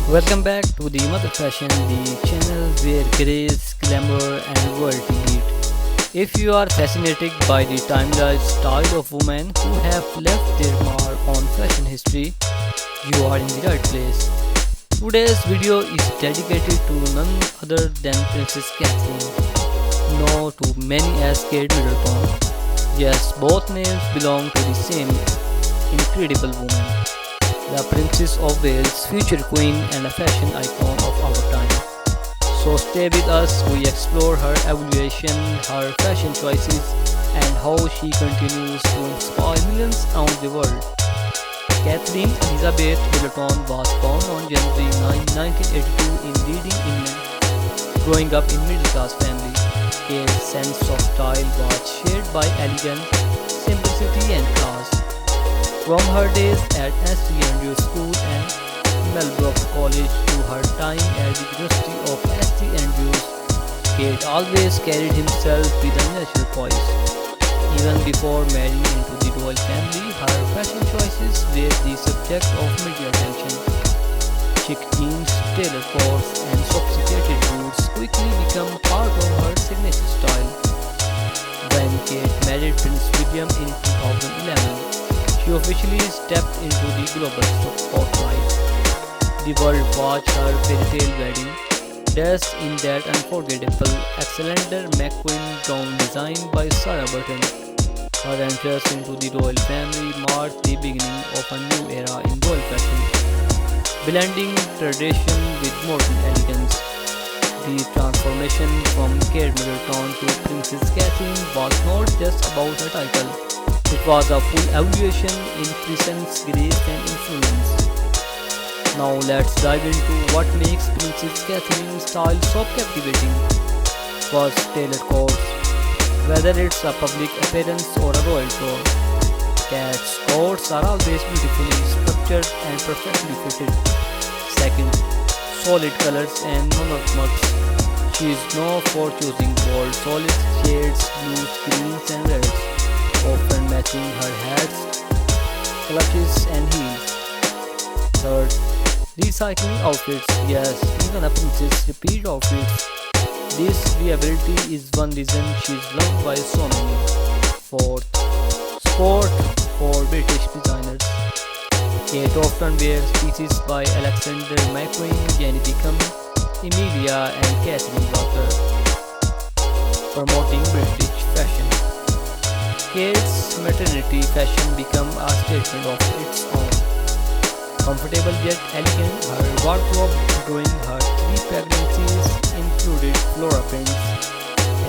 Welcome back to the Mother Fashion, the channel where grace, glamour, and royalty meet. If you are fascinated by the timeless style of women who have left their mark on fashion history, you are in the right place. Today's video is dedicated to none other than Princess Catherine, known to many as Kate Middleton. Yes, both names belong to the same incredible woman, the Princess of Wales, future queen and a fashion icon of our time. So stay with us, we explore her evolution, her fashion choices, and how she continues to inspire millions around the world. Catherine Elizabeth Middleton was born on January 9, 1982 in Reading, England. Growing up in middle-class family, Kate's sense of style was shaped by elegance, simplicity and class. From her days at St Andrews School and Melbourne College to her time at the University of St Andrews, Kate always carried himself with a natural poise. Even before marrying into the royal family, her fashion choices were the subject of media attention. Chic jeans, tailored coats, and sophisticated boots quickly became part of her signature style. When Kate married Prince William in 2011, she officially stepped into the global spotlight. The world watched her fairy tale wedding, dressed in that unforgettable Alexander McQueen gown designed by Sarah Burton. Her entrance into the royal family marked the beginning of a new era in royal fashion, blending tradition with modern elegance. The transformation from Kate Middleton to Princess Catherine was not just about a title. It was a full evolution in presence, grace and influence. Now let's dive into what makes Princess Catherine's style so captivating. First, tailored coats. Whether it's a public appearance or a royal tour, Kate's coats are always beautifully structured and perfectly fitted. Second, solid colors and monochromes. She is known for choosing bold, solid shades, blues, greens and reds, often matching her hats, clutches and heels. Third, recycling outfits. Yes, even a princess repeat outfits. This reliability is one reason she is loved by so many. Fourth, sport for British designers. Kate often wears pieces by Alexander McQueen, Jenny Beckham, Emilia and Catherine Walker, promoting British fashion. Kate's maternity fashion became a statement of its own. Comfortable yet elegant, her wardrobe during her 3 pregnancies included flora prints,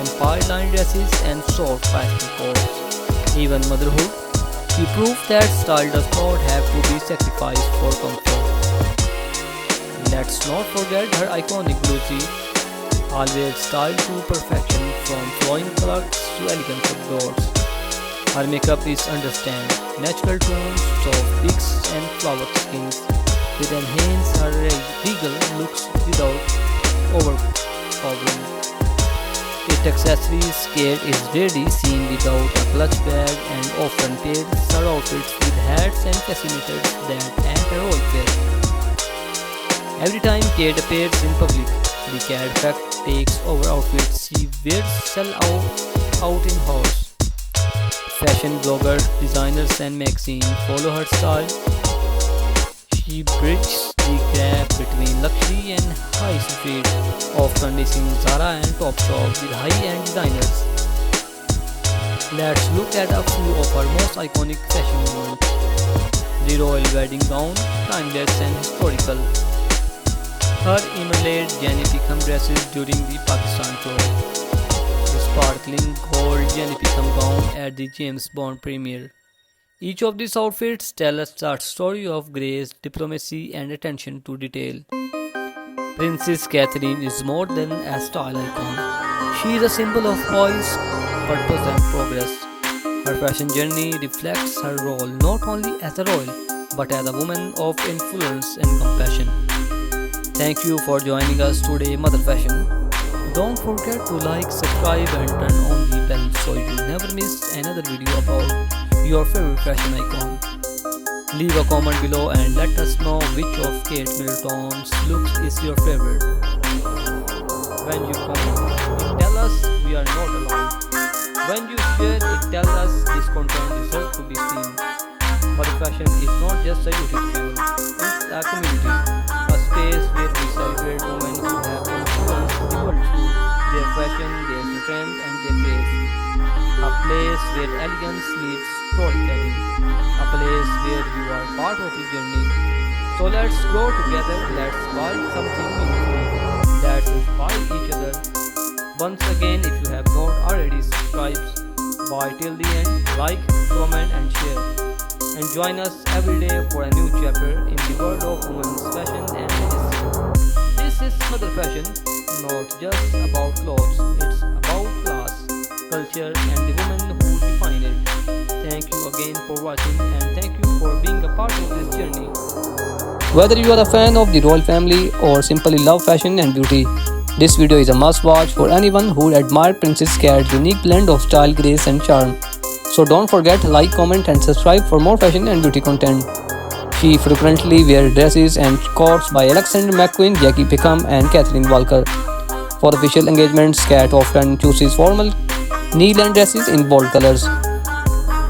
empire-lined dresses and soft pastel coats. Even motherhood, she proved that style does not have to be sacrificed for comfort. Let's not forget her iconic blue jeans, always styled to perfection from flowing plugs to elegant outdoors. Her makeup is understand natural tones, soft wigs and flower skins, which enhance her regal looks without overpowering. Its accessories, Kate is rarely seen without a clutch bag and often pairs her outfits with hats and fascinators that add a role play. Every time Kate appears in public, the cat effect takes over outfits she wears sell out in house. Fashion bloggers, designers and magazines follow her style. She bridges the gap between luxury and high street, often mixing Zara and Topshop with high-end designers. Let's look at a few of her most iconic fashion moments. The royal wedding gown, timeless and historical. Her emerald Jenny Beckham dresses during the Pakistan tour. The sparkling gold Jenny Beckham gown at the James Bond premiere. Each of these outfits tell us a story of grace, diplomacy and attention to detail. Princess Catherine is more than a style icon. She is a symbol of poise, purpose and progress. Her fashion journey reflects her role not only as a royal, but as a woman of influence and compassion. Thank you for joining us today, Mother Fashion. Don't forget to like, subscribe and turn on the bell so you never miss another video about your favorite fashion icon. Leave a comment below and let us know which of Kate Middleton's looks is your favorite. When you comment, it tells us we are not alone. When you share, it tells us this content deserves to be seen. But fashion is not just a YouTube channel, it's a community, a space where we celebrate women who have influenced the world through their fashion, their strength, and their grace. A place where elegance meets storytelling, a place where you are part of the journey. So let's grow together, let's build something meaningful, let's inspire each other. Once again, if you have not already subscribed, buy till the end, like, comment, and share. And join us every day for a new chapter in the world of women's fashion and medicine. This is Mother Fashion, not just about clothes, it's about class, culture, and the women who define it. Thank you again for watching and thank you for being a part of this journey. Whether you are a fan of the royal family or simply love fashion and beauty, this video is a must watch for anyone who admires Princess Cate's unique blend of style, grace, and charm. So don't forget to like, comment, and subscribe for more fashion and beauty content. She frequently wears dresses and coats by Alexander McQueen, Jackie Pickham, and Kathleen Walker. For official engagements, Cat often chooses formal knee-length dresses in bold colors.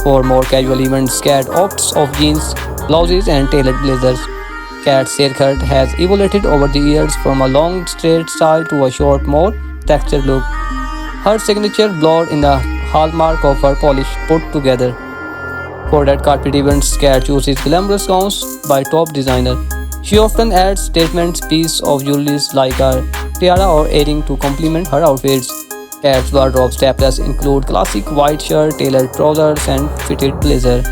For more casual events, Cat opts of jeans, blouses, and tailored blazers. Cat's haircut has evolved over the years from a long straight style to a short, more textured look. Her signature blonde in the hallmark of her polish put together. For red carpet events, Cat chooses glamorous gowns by top designer. She often adds statement pieces of jewelry like a tiara or earring to complement her outfits. Cat's wardrobe staples include classic white shirt, tailored trousers, and fitted blazer.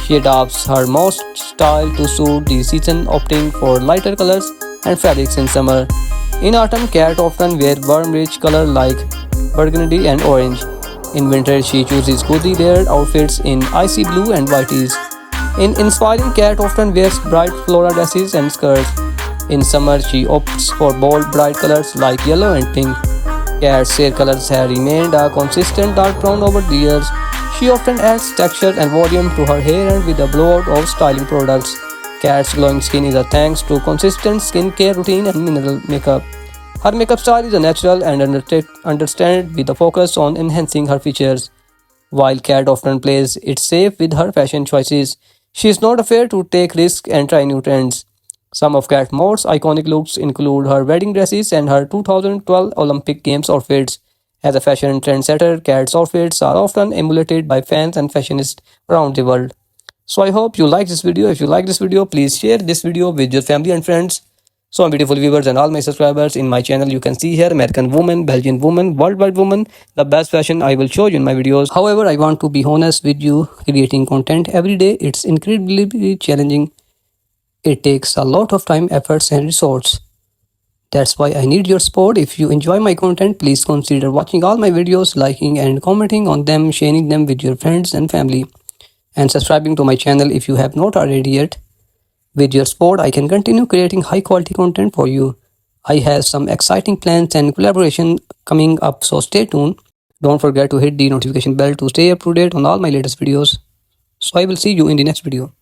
She adapts her most style to suit the season, opting for lighter colors and fabrics in summer. In autumn, Cat often wears warm, rich colors like burgundy and orange. In winter, she chooses cozy layered outfits in icy blue and white tees. In inspiring, Cat often wears bright floral dresses and skirts. In summer, she opts for bold, bright colors like yellow and pink. Cat's hair colors have remained a consistent dark brown over the years. She often adds texture and volume to her hair and with a blowout of styling products. Cat's glowing skin is a thanks to consistent skincare routine and mineral makeup. Her makeup style is a natural and understated with a focus on enhancing her features. While Cat often plays it safe with her fashion choices, she is not afraid to take risks and try new trends. Some of Cat's most iconic looks include her wedding dresses and her 2012 Olympic Games outfits. As a fashion trendsetter, Cat's outfits are often emulated by fans and fashionists around the world. So I hope you like this video. If you like this video, please share this video with your family and friends. So beautiful viewers and all my subscribers in my channel, you can see here American woman, Belgian woman, worldwide woman, the best fashion I will show you in my videos. However, I want to be honest with you, creating content every day, it's incredibly challenging. It takes a lot of time, efforts and resources. That's why I need your support. If you enjoy my content, please consider watching all my videos, liking and commenting on them, sharing them with your friends and family, and subscribing to my channel if you have not already yet. With your support, I can continue creating high quality content for you. I have some exciting plans and collaboration coming up, so stay tuned. Don't forget to hit the notification bell to stay up to date on all my latest videos. So I will see you in the next video.